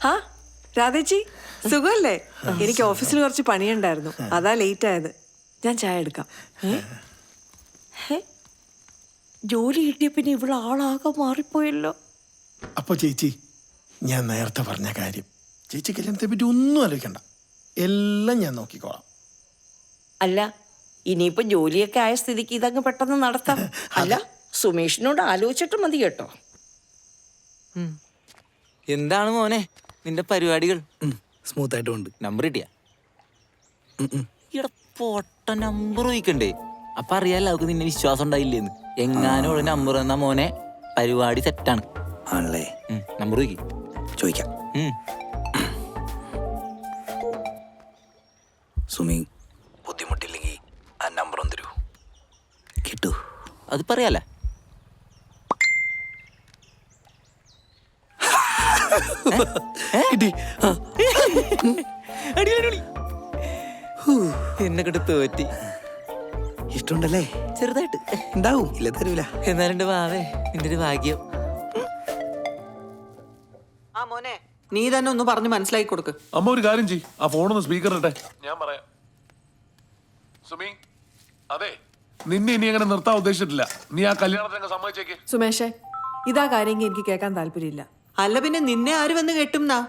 ഹാ രാധേച്ചി സുഖല്ലേ? എനിക്ക് ഓഫീസിൽ കുറച്ച് പണിയുണ്ടായിരുന്നു, അതാ ലേറ്റ് ആയത്. ഞാൻ ചായ എടുക്കാം. ജോലി കിട്ടിയ പിന്നെ ഇവിടെ ആളാകെ മാറിപ്പോയല്ലോ. അപ്പൊ ചേച്ചി, ഞാൻ നേരത്തെ പറഞ്ഞ കാര്യം, ചേച്ചി കല്യാണത്തെ പറ്റി ഒന്നും ആലോചിക്കണ്ട, എല്ലാം ഞാൻ നോക്കിക്കോളാം. അല്ല, ഇനിയിപ്പോ ജോലിയൊക്കെ ആയ സ്ഥിതിക്ക് ഇതങ്ങ് പെട്ടെന്ന് നടത്താം. അല്ല, സുമേഷിനോട് ആലോചിച്ചിട്ട് മതി കേട്ടോ. എന്താണ് മോനെ നിന്റെ പരിപാടികൾ? സ്മൂത്ത് ആയിട്ട് ഉണ്ട്. നമ്പർ കിട്ടിയ ഇവിടെ പൊട്ട നമ്പർ ചോദിക്കണ്ടേ? അപ്പൊ അറിയാലോ അവർക്ക് നിന്നെ വിശ്വാസം ഉണ്ടായില്ലേന്ന്. എങ്ങാനും ഉള്ള നമ്പർ തന്നാ മോനെ പരിപാടി സെറ്റാണ്. ആണല്ലേ? നമ്പർ ചോദിക്കാം. സുമി, ബുദ്ധിമുട്ടില്ലെങ്കിൽ ആ നമ്പർ ഒന്ന് തരൂ. കിട്ടൂ? അത് പറയാലേ. എന്നെ കിട്ട് തോറ്റി. ഇഷ്ടമുണ്ടല്ലേ? ചെറുതായിട്ട് ഉണ്ടാവും, ഇല്ല തരൂല. എന്നാലുണ്ട് വാവേ, നിന്റെ ഒരു ഭാഗ്യം. ആ മോനെ, നീ തന്നെ ഒന്ന് പറഞ്ഞ് മനസ്സിലാക്കി കൊടുക്ക്. അമ്മ ഒരു കാര്യം ചെയ്യ്, ആ ഫോണൊന്ന് സ്പീക്കർ ഇട്ടെ, ഞാൻ പറയാം. സുമി, അതെ, നിന്നെ ഇനി അങ്ങനെ നിർത്താൻ ഉദ്ദേശിച്ചിട്ടില്ല. നീ ആ കല്യാണത്തിനൊക്കെ സമ്മതിച്ചേക്ക്. സുമേഷേ, ഇതാ കാര്യമെങ്കിൽ എനിക്ക് കേൾക്കാൻ താല്പര്യമില്ല. അല്ല പിന്നെ നിന്നെ ആര് വന്ന് കെട്ടുംന്നാ?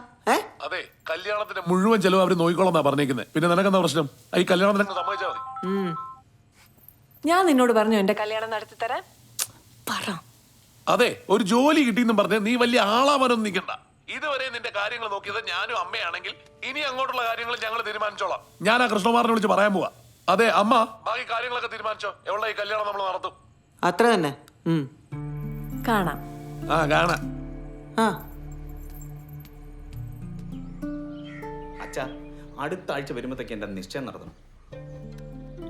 അതെ, കല്യാണത്തിന്റെ മുഴുവൻ ചെലവ് അവര് നോക്കിക്കോളാന്നാ പറഞ്ഞേക്കുന്നത്. പിന്നെ നിനക്കെന്താ പ്രശ്നം? ഈ കല്യാണത്തിനൊക്കെ സമ്മതിച്ചാൽ മതി. ഞാൻ നിന്നോട് പറഞ്ഞു എന്റെ കല്യാണം നടത്തി തരാൻ. അതെ, ഒരു ജോലി കിട്ടിയെന്നും പറഞ്ഞ് നീ വലിയ ആളാവാനൊന്നും നിൽക്കണ്ട. ഇതുവരെ നിന്റെ കാര്യങ്ങൾ നോക്കിയത് ഞാനും അമ്മയാണെങ്കിൽ ഇനി അങ്ങോട്ടുള്ള കാര്യങ്ങൾ ഞങ്ങൾ തീരുമാനിച്ചോളാം. ഞാൻ ആ കൃഷ്ണകുമാറിനെ വിളിച്ച് പറയാൻ പോവാ. അതെ അമ്മ, ബാക്കി കാര്യങ്ങളൊക്കെ തീരുമാനിച്ചോ. എവിടെ ഈ കല്യാണം നമ്മൾ നടത്തും. അത്ര തന്നെ. കാണാം. കാണാം. അച്ഛാ, അടുത്ത ആഴ്ച വരുമ്പോഴത്തേക്ക് എൻ്റെ നിശ്ചയം നടത്തണം.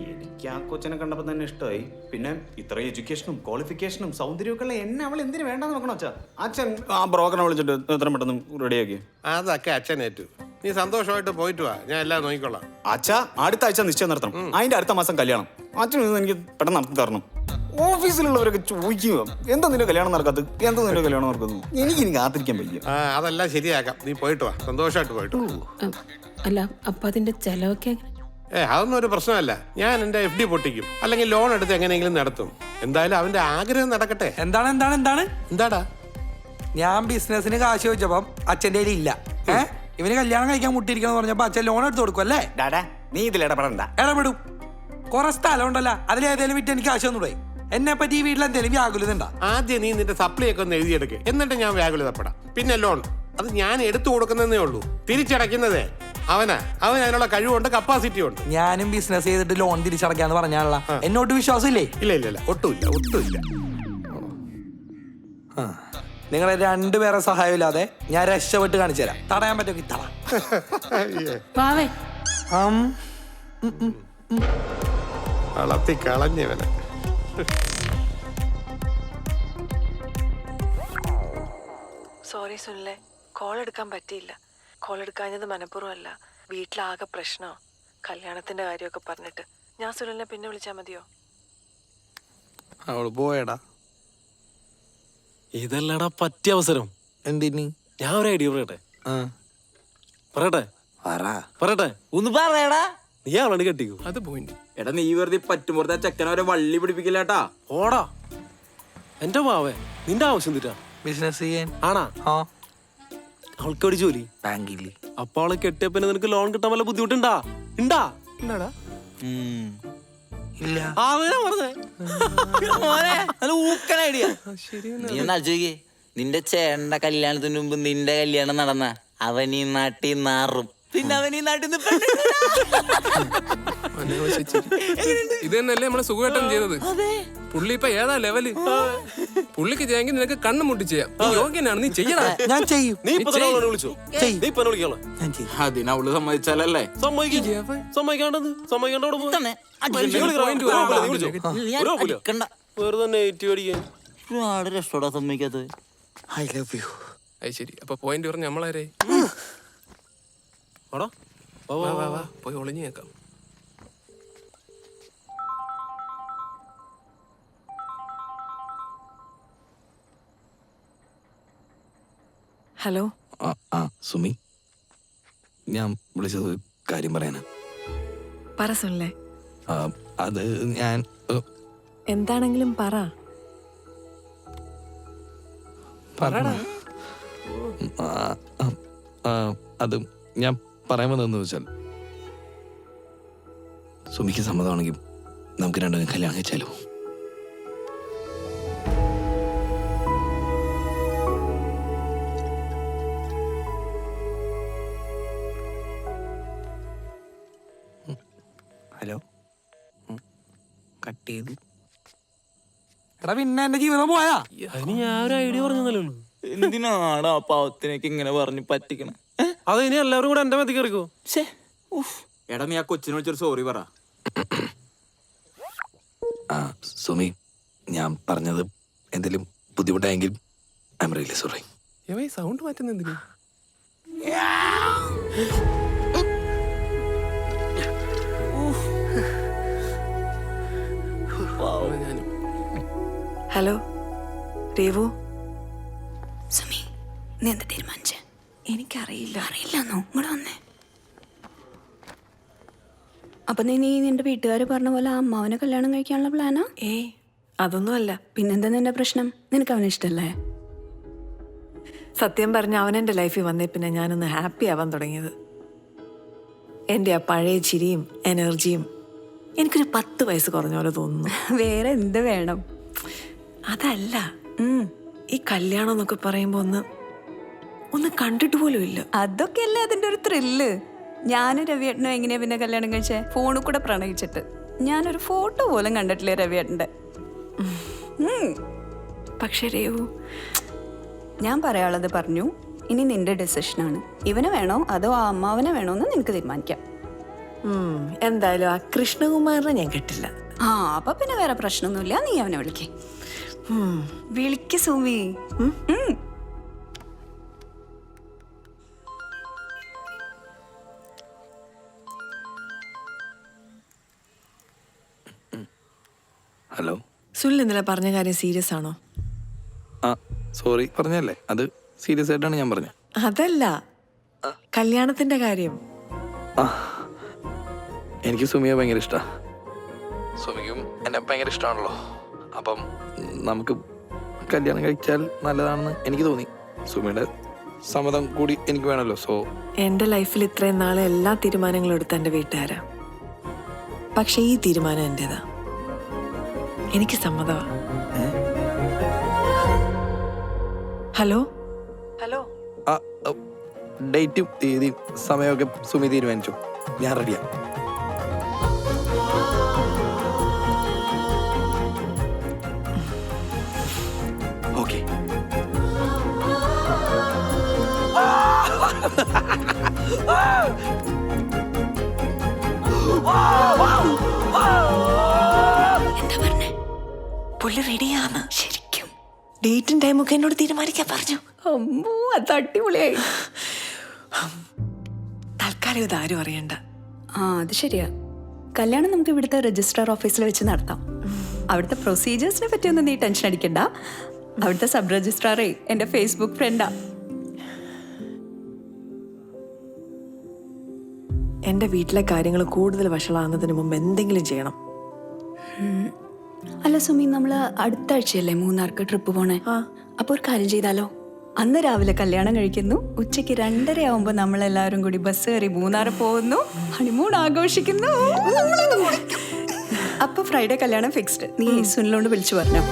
എനിക്ക് ആ കൊച്ചിനെ കണ്ടപ്പോൾ തന്നെ ഇഷ്ടമായി. പിന്നെ ഇത്ര എഡ്യൂക്കേഷനും ക്വാളിഫിക്കേഷനും സൗന്ദര്യമൊക്കെ ഉള്ള എന്നെ അവൾ എന്തിനു വേണ്ടെന്ന് നോക്കണം അച്ഛാ. അച്ഛൻ ആ ബ്രോക്കറിനെ വിളിച്ചിട്ട് എത്ര പെട്ടെന്ന് റെഡിയാക്കി. അതൊക്കെ അച്ഛനേറ്റു. നീ സന്തോഷമായിട്ട് പോയിട്ട് വാ, ഞാൻ എല്ലാം നോക്കിക്കൊള്ളാം. അച്ഛാ, അടുത്ത ആഴ്ച നിശ്ചയം നടത്തണം. അതിന്റെ അടുത്ത മാസം കല്യാണം. അച്ഛൻ എനിക്ക് പെട്ടെന്ന് നടത്തി തരണം. ഓഫീസിലുള്ളവരൊക്കെ ചോദിക്കുക, എന്താ നിന്റെ കല്യാണം നടക്കാത്തത്, എന്താ നിന്റെ കല്യാണം നടക്കുന്നത്. എനിക്ക് കാത്തിരിക്കാൻ പറ്റില്ല. അതെല്ലാം ശരിയാക്കാം, നീ പോയിട്ട് വാ, സന്തോഷമായിട്ട് പോയിട്ട്. അല്ല, അപ്പൊ അതിന്റെ ചെലവൊക്കെ അതൊന്നും ഒരു പ്രശ്നമല്ല. ഞാൻ എന്റെ FD പൊട്ടിക്കും, അല്ലെങ്കിൽ ലോൺ എടുത്ത് എങ്ങനെയെങ്കിലും നടത്തും. എന്തായാലും അവന്റെ ആഗ്രഹം നടക്കട്ടെ. എന്താടാ? ഞാൻ ബിസിനസിന് കാശ് ചോദിച്ചപ്പം അച്ഛൻ്റെ ഇല്ല. ഇവന് കല്യാണം കഴിക്കാൻ മുട്ടിയിരിക്കണം പറഞ്ഞപ്പോ അച്ഛൻ ലോൺ എടുത്ത് കൊടുക്കും അല്ലേ? നീ ഇതിൽ ഇടപെടണ്ട. ഇടപെടും. കുറെ സ്ഥലം ഉണ്ടല്ലോ, അതിലേതെങ്കിലും വിറ്റ് എനിക്ക് കാശ് തന്നൂടെ? എന്നെ പറ്റി ഈ വീട്ടിൽ എന്തെങ്കിലും വ്യാകുലതുണ്ടാ? ആദ്യം നീ നിന്റെ സപ്ലൈ ഒക്കെ ഒന്ന് എഴുതിയെടുക്ക്, എന്നിട്ട് ഞാൻ വ്യാകുലതപ്പെടാം. പിന്നെ ലോൺ അത് ഞാൻ എടുത്തു കൊടുക്കുന്നതേ ഉള്ളൂ, തിരിച്ചടയ്ക്കുന്നതേ അവൻ അതിനുള്ള കഴിവുണ്ട്, കപ്പാസിറ്റി ഉണ്ട്. ഞാനും ബിസിനസ് ചെയ്തിട്ട് ലോൺ തിരിച്ചടക്കാന്ന് പറഞ്ഞാലുള്ള എന്നോട്ട് വിശ്വാസമില്ലേ? ഇല്ല, ഒട്ടുമില്ല. നിങ്ങളെ രണ്ടുപേരെ സഹായമില്ലാതെ ഞാൻ രക്ഷപ്പെട്ട് കാണിച്ചു തരാം. തടയാൻ പറ്റുമെങ്കിൽ വളർത്തി കളഞ്ഞവനെ. സോറി സുനിലെ, കോൾ എടുക്കാൻ പറ്റിയില്ല. കോൾ എടുക്കാഞ്ഞത് മനഃപൂർവ്വമല്ല, വീട്ടിലാകെ പ്രശ്നമോ, കല്യാണത്തിന്റെ കാര്യമൊക്കെ പറഞ്ഞിട്ട്. ഞാൻ സുനിലിനെ പിന്നെ വിളിച്ചാൽ മതിയോ? അവള് പോയടാ. ഇതല്ലടാ പറ്റിയ അവസരം. എന്തിന്? ഞാൻ ഒരു ഐഡിയ പറയട്ടെ. ഒന്ന് പറയടാ. നീ അവളാണ് കെട്ടിക്കോ. അത് പോയിന്റ്. എടാ, നീ വെറുതെ പറ്റുമ്പോഴത്തെ ചെക്കനവരെ വള്ളി പിടിപ്പിക്കില്ലാട്ടാ. ഓടാ എന്റെ മാവേ, നിന്റെ ആവശ്യം തീറ്റാ ബിസിനസ് ചെയ്യാൻ. ആണാ? അവൾക്ക് ഒരു ജോലി ബാങ്കിൽ. അപ്പൊ അവളെ കെട്ടിയപ്പോ നിനക്ക് ലോൺ കിട്ടാൻ വല്ല ബുദ്ധിമുട്ടുണ്ടാ? ഇല്ല. നിന്റെ ചേട്ടന്റെ കല്യാണത്തിന് മുമ്പ് നിന്റെ കല്യാണം നടന്ന അവൻ ഈ നാട്ടിൽ നാറും. പിന്നെ അവൻ ഈ നാട്ടിൽ ഇത് തന്നെയല്ലേ നമ്മളെ സുഖമായിട്ടും ചെയ്തത്. പുള്ളി ഇപ്പൊ ഏതാ ലെവല്. പുള്ളിക്ക് ചെയ്യാമെങ്കിൽ നിനക്ക് കണ്ണു മുട്ടി ചെയ്യാം. യോഗ്യനാണ്, നീ ചെയ്യണം. ഞാൻ ചെയ്യും. അതിനവള് സമ്മതിച്ചാലല്ലേ? ഒരുപാട് രക്ഷോടാ സമ്മതിക്കാത്തത്. I love you. അത് ശരി. അപ്പൊ പോയിന്റ് പറഞ്ഞ നമ്മളാരേ? പോയി ഒളിഞ്ഞു കേൾക്കാം. ഹലോ സുമി, ഞാൻ വിളിച്ചത് ഒരു കാര്യം പറയാനാ. പറ സുനിലെ. അത് ഞാൻ എന്താണെങ്കിലും പറ. അത് ഞാൻ പറയാൻ വന്നതെന്ന് വെച്ചാൽ, സുമിക്ക് സമ്മതമാണെങ്കിൽ നമുക്ക് രണ്ടും കല്യാണം കഴിച്ചാലോ? ഹലോ, കട്ട് ചെയ്തു. എടാ പിന്നെ എന്റെ ജീവിതം പോയാ? അതിന് ഞാൻ ഒരു ഐഡിയ പറഞ്ഞതല്ലേ ഉള്ളൂ. എന്തിനാണ് ആ പാവത്തിനേക്ക് ഇങ്ങനെ പറഞ്ഞ് പറ്റിക്കണം? അത് ഇനി എല്ലാവരും കൂടെ എന്റെ മതി കയറിക്കോ. എടാ നീ ആ കൊച്ചിനെ വിളിച്ചൊരു സോറി പറ. സുമി, ഞാൻ പറഞ്ഞത് എന്തെങ്കിലും ബുദ്ധിമുട്ടായെങ്കിൽ I am really sorry. Sound മാറ്റുന്ന എന്തിനാ? ഹലോ രേവു. സുമി, നീ എന്താ തീരുമാനിച്ചേ? എനിക്കറിയില്ല. അറിയില്ലെന്നോ? ഇങ്ങോട്ട് വന്നേ. അപ്പൊ നീ നിന്റെ വീട്ടുകാർ പറഞ്ഞ പോലെ ആ അമ്മാവനെ കല്യാണം കഴിക്കാനുള്ള പ്ലാനാ? അതൊന്നുമല്ല. പിന്നെന്താ നിന്റെ പ്രശ്നം? നിനക്ക് അവനെ ഇഷ്ടല്ലേ? സത്യം പറഞ്ഞ അവനെൻ്റെ ലൈഫിൽ വന്നേ പിന്നെ ഞാനൊന്ന് ഹാപ്പി ആവാൻ തുടങ്ങിയത്. എൻ്റെ ആ പഴയ ചിരിയും എനർജിയും എനിക്കൊരു 10 വയസ്സ് കുറഞ്ഞ പോലെ തോന്നുന്നു. വേറെ എന്ത് വേണം? അതല്ല, ഈ കല്യാണം എന്നൊക്കെ പറയുമ്പോൾ ഒന്ന് കണ്ടിട്ട് പോലും ഇല്ല. അതൊക്കെയല്ലേ അതിന്റെ ഒരു ത്രില്ല്. ഞാനും രവിയേട്ടനും എങ്ങനെയാ പിന്നെ കല്യാണം കഴിച്ചേ? ഫോണിൽ കൂടെ പ്രണയിച്ചിട്ട്. ഞാനൊരു ഫോട്ടോ പോലും കണ്ടിട്ടില്ലേ രവിയേട്ടൻ്റെ. പക്ഷേ രേവു, ഞാൻ പറയാനുള്ളത് പറഞ്ഞു. ഇനി നിന്റെ ഡെസിഷനാണ്. ഇവനെ വേണോ അതോ ആ അമ്മാവനെ വേണോ എന്ന് നിനക്ക് തീരുമാനിക്കാം. എന്തായാലും ആ കൃഷ്ണകുമാറിനെ ഞാൻ കിട്ടില്ല. അപ്പൊ പിന്നെ വേറെ പ്രശ്നമൊന്നുമില്ല. നീ അവനെ വിളിക്കേ. വിളിക്ക് സുമി. ഹലോ സുനിൽ ഇന്നലെ പറഞ്ഞ കാര്യം സീരിയസ് ആണോ? സോറി പറഞ്ഞല്ലേ, അത് സീരിയസ് ആയിട്ടാണ് ഞാൻ പറഞ്ഞത്. അതല്ല, കല്യാണത്തിന്റെ കാര്യം. എനിക്ക് സുമിയെ ഭയങ്കര ഇഷ്ടമാണ്. സുമിക്കും എന്നെ ഭയങ്കര ഇഷ്ടമാണല്ലോ. അപ്പം നമുക്ക് കല്യാണം കഴിച്ചാൽ നല്ലതാണെന്ന് എനിക്ക് തോന്നി. സുമിയുടെ സമ്മതം കൂടി എനിക്ക് വേണമല്ലോ. സോ എൻ്റെ ലൈഫിൽ ഇത്രയും നാളെ എല്ലാ തീരുമാനങ്ങളും എടുത്ത എൻ്റെ വീട്ടുകാരാ. പക്ഷെ ഈ തീരുമാനം എൻ്റെതാ. എനിക്ക് സമ്മതമാ. ഹലോ ഹലോ, ഡേറ്റും തീയതിയും സമയമൊക്കെ സുമി തീരുമാനിച്ചു. ഞാൻ റെഡിയാണ്. ഓക്കെ. എന്താ പറഞ്ഞേ? പുള്ളി റെഡിയാണ്. ശരിക്കും ഡേറ്റും ടൈമൊക്കെ എന്നോട് തീരുമാനിക്കാൻ പറഞ്ഞു. അമ്മോ, അത് അടിപൊളിയായി. തൽക്കാലം ഇതാരും അറിയണ്ട. അത് ശരിയാ. കല്യാണം നമുക്ക് ഇവിടുത്തെ രജിസ്ട്രാർ ഓഫീസിൽ വെച്ച് നടത്താം. അവിടുത്തെ പ്രൊസീജിയേഴ്സിനെ പറ്റിയൊന്നും നീ ടെൻഷൻ അടിക്കണ്ട. അവിടുത്തെ സബ് രജിസ്ട്രാറേ എൻ്റെ ഫേസ്ബുക്ക് ഫ്രണ്ടാ. എൻ്റെ വീട്ടിലെ കാര്യങ്ങൾ കൂടുതൽ വഷളാകുന്നതിന് മുമ്പ് എന്തെങ്കിലും ചെയ്യണം. അല്ല സുമി, നമ്മൾ അടുത്ത ആഴ്ചയല്ലേ മൂന്നാർക്ക് ട്രിപ്പ് പോണേ? അപ്പോൾ ഒരു കാര്യം ചെയ്താലോ? അന്ന് രാവിലെ കല്യാണം കഴിക്കുന്നു, ഉച്ചയ്ക്ക് 2:30 ആവുമ്പോൾ നമ്മളെല്ലാവരും കൂടി ബസ് കയറി മൂന്നാർ പോകുന്നു, ഹണിമൂൺ ആഘോഷിക്കുന്നു. അപ്പൊ ഫ്രൈഡേ കല്യാണം ഫിക്സ്ഡ്. നീ സുനിലോണ്ട് വിളിച്ചു പറഞ്ഞോ.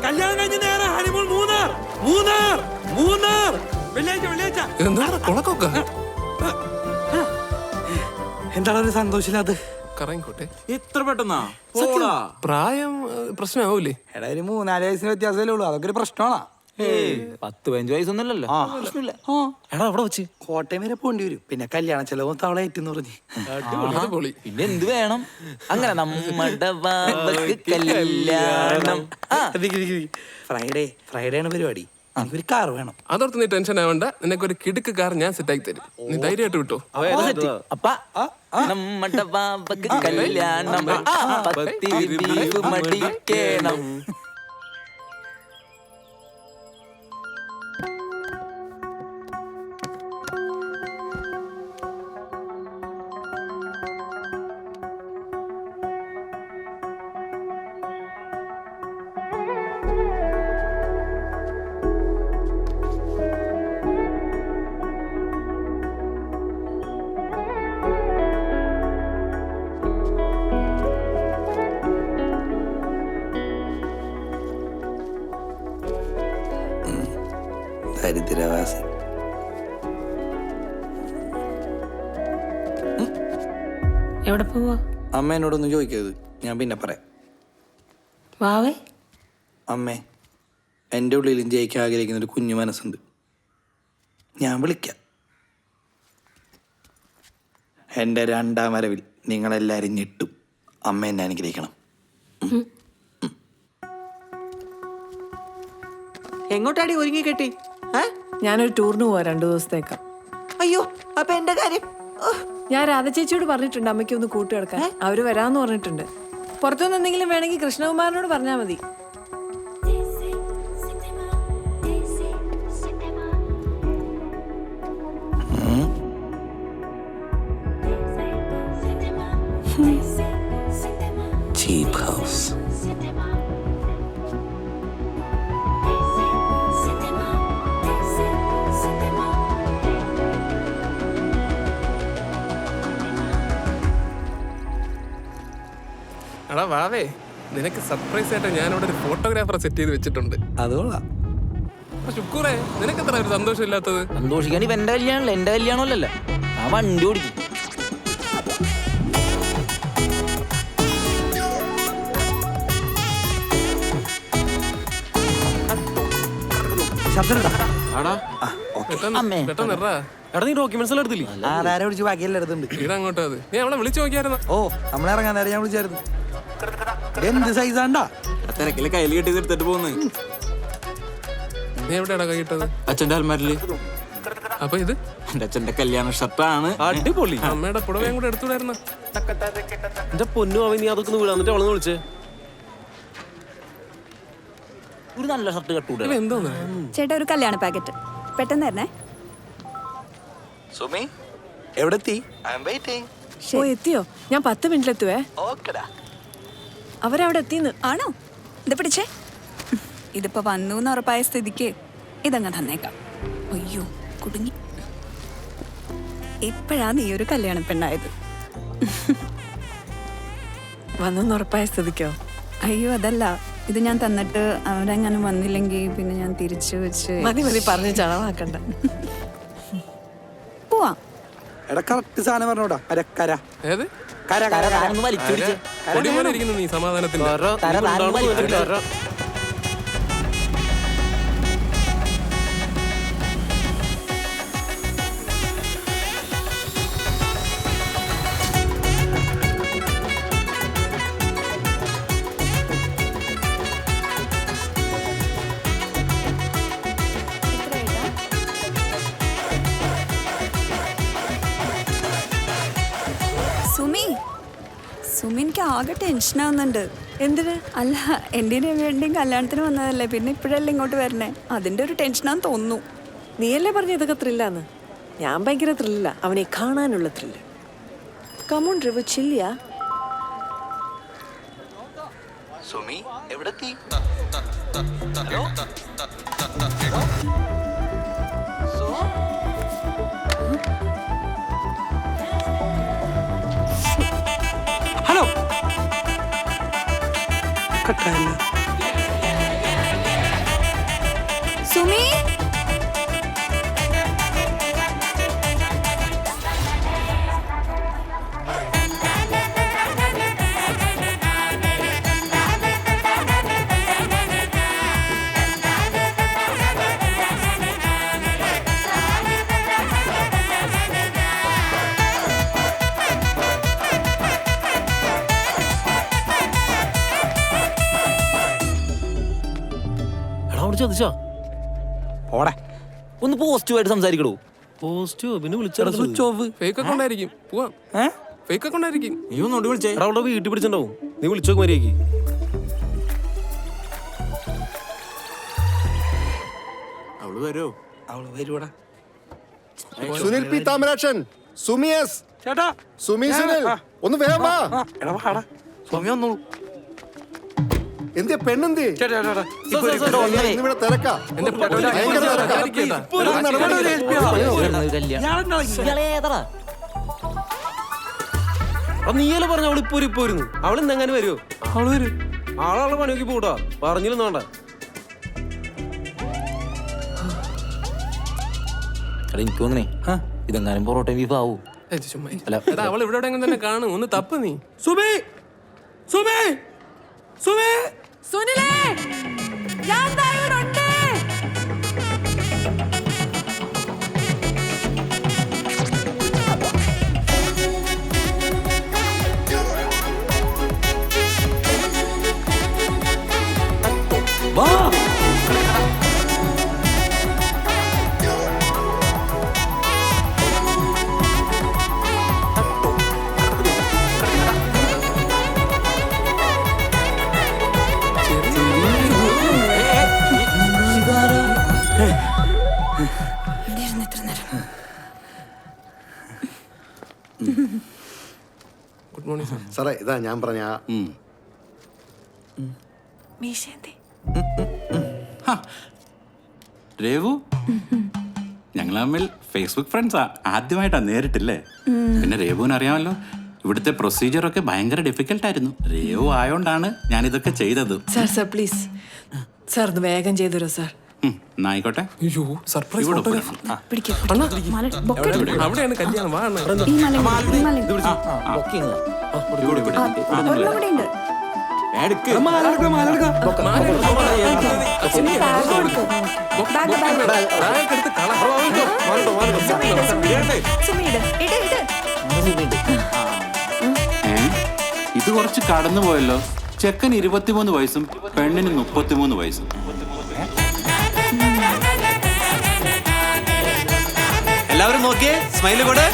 കല്യാണം കഴിഞ്ഞ നേരെ ഹണിമൂൺ മൂന്നാർ. മൂന്നാർ മൂന്നാർ എന്താണ് കൊളക്കൊക്കെ? എന്താണ് ഒരു സന്തോഷമില്ലാത്ത? കറങ്ങിക്കോട്ടെ. ഇത്ര പെട്ടെന്നാ? പ്രായം പ്രശ്നമാവൂലേ? എടാ, ഒരു 3-4 വയസ്സിന് വ്യത്യാസമല്ലേ ഉള്ളൂ. അതൊക്കെ ഒരു പ്രശ്നമാണോ? 10-15 വയസ്സൊന്നുമല്ലല്ലോ. എടാ, അവിടെ വെച്ച് കോട്ടയം വരെ പോകേണ്ടി വരും. പിന്നെ കല്യാണ ചെലവും തവള ഏറ്റെന്ന് പറഞ്ഞ്. പിന്നെ എന്ത് വേണം? അങ്ങനെ നമ്മുടെ ബാബക്ക് കല്യാണം. ഫ്രൈഡേ ആണ് പരിപാടി. ഒരു കാർ വേണം. അതോർത്ത് നീ ടെൻഷൻ ആവണ്ട, നിനക്ക് ഒരു കിടുക്ക് കാർ ഞാൻ സെറ്റാക്കി തരും. നീ ധൈര്യമായിട്ട് വിട്ടോ. അപ്പ നമ്മടെ ബാബക്ക് കല്യാണം പത്തിരി ബീഫ് മടിക്കണം. ദരിദ്രവാസി. എവിടെ പോവാ? അമ്മ എന്നോടൊന്നും ചോദിക്കരുത്, ഞാൻ പിന്നെ പറയാം. വാവേ, അമ്മേ, എൻ്റെ ഉള്ളിലും ജയിക്കാൻ ആഗ്രഹിക്കുന്ന ഒരു കുഞ്ഞു മനസ്സുണ്ട്. ഞാൻ വിളിക്കാം. എൻ്റെ രണ്ടാം വരവിൽ നിങ്ങളെല്ലാവരും ഞെട്ടും. അമ്മ എന്നെ അനുഗ്രഹിക്കണം. എങ്ങോട്ടാടി ഒരുങ്ങി കെട്ടി? ഞാനൊരു ടൂറിന് പോവാ 2 ദിവസത്തേക്ക്. അയ്യോ, അപ്പൊ എന്റെ കാര്യം? ഞാൻ രാധ ചേച്ചിയോട് പറഞ്ഞിട്ടുണ്ട് അമ്മയ്ക്ക് ഒന്ന് കൂട്ടുകിടക്കാൻ. അവര് വരാന്ന് പറഞ്ഞിട്ടുണ്ട്. പുറത്തുനിന്ന് എന്തെങ്കിലും വേണമെങ്കിൽ കൃഷ്ണകുമാരനോട് പറഞ്ഞാൽ മതി. ചീപ്പ് ഹൗസ്. എടാ വാവേ, നിനക്ക് സർപ്രൈസ് ആയിട്ട് ഞാൻ ഇവിടെ ഒരു ഫോട്ടോഗ്രാഫറെ സെറ്റ് ചെയ്ത് വെച്ചിട്ടുണ്ട്. അതോളാം. ശുക്കൂറേ, നിനക്ക് എത്ര ഒരു സന്തോഷം ഇല്ലാത്തത്? സന്തോഷിക്കാൻ ഇവ എന്റെ കല്യാണമല്ല, എന്റെ കല്യാണമല്ലല്ലോ. ആ വണ്ടി ഓടിക്കും. പെട്ടെന്ന് എടാ. എടാ നീ ഡോക്യുമെന്റ്സ് എല്ലാം എടുത്തില്ലേ? ആരാരെ വിളിച്ച് ബാക്കിയെല്ലാം എടുത്തുണ്ട്. ഇവിടെ അങ്ങോട്ടാ അത്. നീ അവളെ വിളിച്ചു നോക്കിയായിരുന്നു? ഓ, നമ്മളിറങ്ങാൻ നേരം ഞാൻ വിളിച്ചായിരുന്നു. എന്ത് സൈസാണ്ടാ തിരക്കില് കയ്യിൽ കെട്ടി എടുത്തിട്ട് പോകുന്നു. നീ എവിടെയാടാ കൈയിട്ടത്? അച്ഛന്റെ അൽമാരില്. അപ്പൊ ഇത് എന്റെ അച്ഛന്റെ കല്യാണ ഷർട്ടാണ്. അടിപൊളി. അമ്മയുടെ പുടവയും കൂടെ എടുത്തുവിടായിരുന്നു. എന്റെ പൊന്നു അവൻ നീ അതൊക്കെ വീടാ, എന്നിട്ട് അവളെന്ന് വിളിച്ചേ. ഒരു നല്ല ഷർട്ട് കെട്ടൂടെ? എന്തോന്ന് ചേട്ടാ, ഒരു കല്യാണ പാക്കറ്റ് പെട്ടെന്ന് തരണേ. സുമി എവിടെ എത്തി? I am waiting. ഓ, എത്തിയോ? ഞാൻ 10 മിനിറ്റിലെത്തുവേ. ഓക്കെടാ. അവരവിടെ എത്തിന്ന്. ആണോ? ഇത് പിടിച്ചേ. ഇതിപ്പോ വന്നു എന്ന് ഉറപ്പായ സ്ഥിതിക്ക് ഇതങ്ങ് തന്നേക്കാം. അയ്യോ, കുടുങ്ങി. ഇപ്പോഴാ നീ ഒരു കല്യാണ പെണ്ണായത്. വന്നെന്ന് ഉറപ്പായ സ്ഥിതിക്കോ? അയ്യോ, അതല്ല. ഇത് ഞാൻ തന്നിട്ട് അവരെങ്ങനെ വന്നില്ലെങ്കിൽ പിന്നെ ഞാൻ തിരിച്ചു വെച്ച് മതി മതി, പറഞ്ഞ് ചളവാക്കണ്ട. പോവാ. എടാ, കറക്റ്റ് സാധനം പറഞ്ഞോടാ. കര ഏത് കര കര കര. ഒന്ന് വലിച്ചൊടിച്ച് പൊടിമോനെ ഇരിക്കുന്നു നീ സമാധാനത്തിന്റെ. സുമിക്ക് ആകെ ടെൻഷനാവുന്നുണ്ട്. എന്തിന്? അല്ല, എന്തിനു വേണ്ടിയും കല്യാണത്തിന് വന്നതല്ലേ, പിന്നെ ഇപ്പോഴല്ലേ ഇങ്ങോട്ട് വരണേ, അതിന്റെ ഒരു ടെൻഷനാന്ന് തോന്നുന്നു. നീയല്ലേ പറഞ്ഞ ഇതൊക്കെ ത്രില്ലാന്ന്? ഞാൻ ഭയങ്കര ത്രില്ല, അവനെ കാണാനുള്ള ത്രില്ല്. കമോൺ ഡ്രൈവർ, ചില്ലിയാ. സുമി എവിടെ എത്തി? ഹലോ. സുമി, ഓടെ ഒന്ന് പോസിറ്റീവായിട്ട് സംസാരിക്കടൂ. പോസിറ്റീവ് പിന്നെ വിളിച്ചാൽ സ്വിച്ച് ഓഫ്. ഫേക്ക് അക്കൗണ്ട് ആയിരിക്കും. പോവാം. ഫേക്ക് അക്കൗണ്ട് ആയിരിക്കും. നീ ഒന്നോട്ട് വിളിച്ചേ. എടാ അവളുടെ വീട്ടിൽ പിടിച്ചിട്ടുണ്ടാവും. നീ വിളിച്ചോക്ക് മര്യാദയ്ക്ക്. അവള് വരുമോ? അവള് വരുവാടാ. സുനിൽ പി താമരാക്ഷൻ, സുമിയസ്, ചേട്ടാ സുമി സുനിൽ, ഒന്ന് വേഗം വാ. എടാ വാടാ. സ്വാമി വന്നോളൂ. എന്തിയ പെണ്ണെന്തി? ചേട്ടാ ഇവിടെ തിരക്കാ. ഭയങ്കര തിരക്കാ. നീയല്ലേ പറഞ്ഞ അവൾ ഇപ്പൊ വരുന്നു. അവൾ ഇന്ന് എങ്ങനെ വരുമോ? അവള് വരും. ആളാളെ പണി നോക്കി പോടാ. പറഞ്ഞില്ലെന്ന് വേണ്ട. എനിക്ക് തോന്നണേ ഇതെങ്ങാനും പൊറോട്ട ബീഫ് ആവൂ. അവൾ ഇവിടെ എവിടെയെങ്കിലും തന്നെ കാണും. ഒന്ന് തപ്പ് നീ. സുബി സുബി സുബി സുനിലേ, ഞാൻ ദാ ഇവിടെ ഉണ്ട്. വാ. Good morning sir. സാറേ ഇതാ ഞാൻ പറഞ്ഞ മീശേന്തി രേവു, ഞങ്ങൾ തമ്മിൽ ഫേസ്ബുക്ക് ഫ്രണ്ട്സാ. ആദ്യമായിട്ടാ നേരിട്ടില്ലേ? പിന്നെ രേവുവിന് അറിയാമല്ലോ, ഇവിടുത്തെ പ്രൊസീജിയറൊക്കെ ഭയങ്കര ഡിഫിക്കൽട്ടായിരുന്നു. രേവു ആയോണ്ടാണ് ഞാൻ ഇതൊക്കെ ചെയ്തത്. സാർ പ്ലീസ് സാർ ഒന്ന് വേഗം ചെയ്തു തരോ സാർ. ആയിക്കോട്ടെ. അയ്യോ സർപ്രൈസ് ഇവിടെ ഫോട്ടോഗ്രാഫ്. പിടിക്ക്. അണ്ണാ മാല, ബൊക്കെ എടുക്ക്. അവിടെയാണ് കല്യാണം. വാ അണ്ണാ. ഈ മാല, ഈ മാല. ഇവിടെ. ഒരെണ്ണം കൂടെ ഉണ്ട്. സുമിയുടെ ഇട്. ഇത് കുറച്ച് കടന്നു പോയല്ലോ. ചെക്കൻ 23 വയസ്സും പെണ്ണിന് 33 വയസ്സും. എല്ലാവരും നോക്കിയേ, സ്മൈല് കൂടെ.